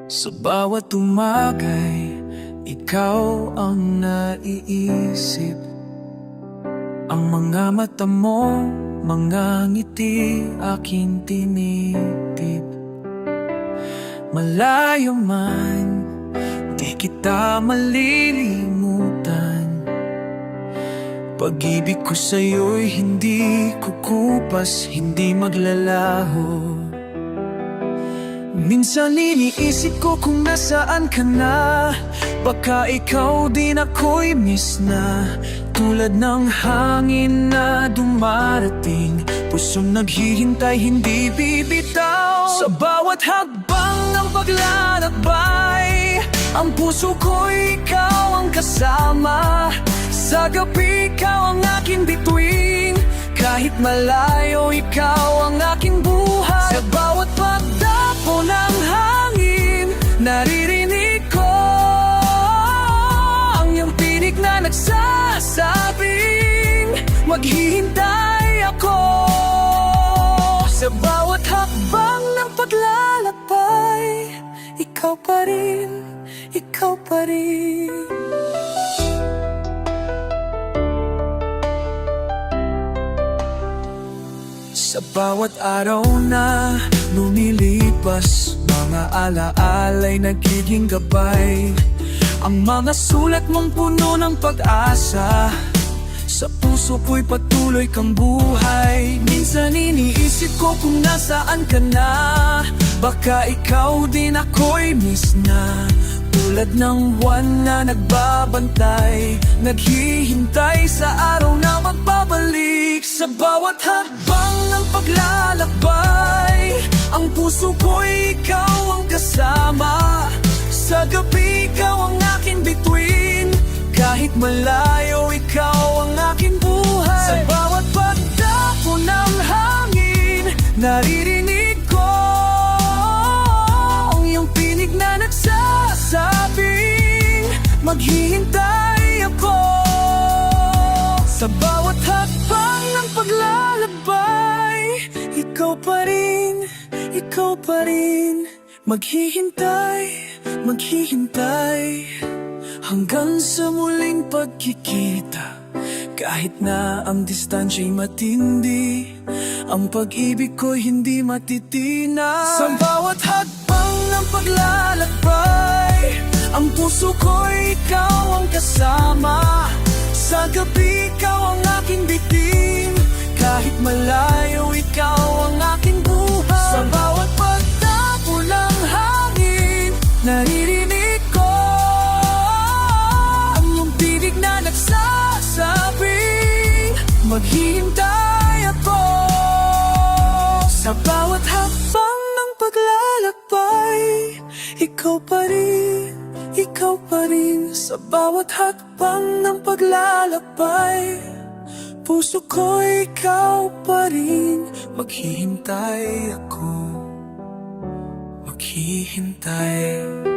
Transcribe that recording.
Sa bawat umagay, ikaw ang naiisip. Ang mga mata mo, mga ngiti, aking tinitip. Malayo man, di kita malilimutan. Pag-ibig ko sa'yo'y hindi kukupas, hindi maglalaho. Minsan iniisip ko kung nasaan ka na. Baka ikaw din ako'y miss na. Tulad ng hangin na dumarating, pusong naghihintay, hindi bibitaw. Sa bawat hakbang ng paglalakbay, ang puso ko'y ikaw ang kasama. Sa gabi ikaw ang aking bituin, kahit malayo ikaw ang aking buhay. Sa bawat pagdapo ng hangin, naririnig ko ang iyong tinig na nagsasabing maghihintay ako. Sa bawat hakbang ng paglalakbay, ikaw pa rin, ikaw pa rin. Sa bawat araw na lumilipas, mga alaala'y nagiging gabay. Ang mga sulat mong puno ng pag-asa, sa puso ko'y patuloy kang buhay. Minsan iniisip ko kung nasaan ka na. Baka ikaw din ako'y miss na. Tulad ng buwan na nagbabantay, naghihintay sa araw na magbabalik. Sa bawat hakbang ng paglalakbay, ang puso ko'y ikaw ang kasama. Sa gabi ikaw ang aking bituin, kahit malayo ikaw ang aking buhay. Sa bawat pagdapo ng hangin, naririnig ko ang iyong tinig na nagsasabing maghihintay ako. Sa bawat hakbang ng paglalakbay, ikaw pa rin, ikaw pa rin. Maghihintay, maghihintay, hanggang sa muling pagkikita. Kahit na ang distansya'y matindi, ang pag-ibig ko'y hindi matitina. Sa bawat hakbang ng paglalakbay, ang puso ko'y ikaw ang kasama. Sa gabi ikaw ang aking bitin, kahit malayo ikaw ang aking buhay. Sa bawat pagtapo ng hangin, naririnig ko ang iyong tinig na nagsasabing maghihintay ako. Sa bawat hakbang ng paglalakbay, ikaw pa rin, ikaw pa rin. Sa bawat hakbang ng paglalakbay, puso ko ikaw pa rin. Maghihintay ako, maghihintay.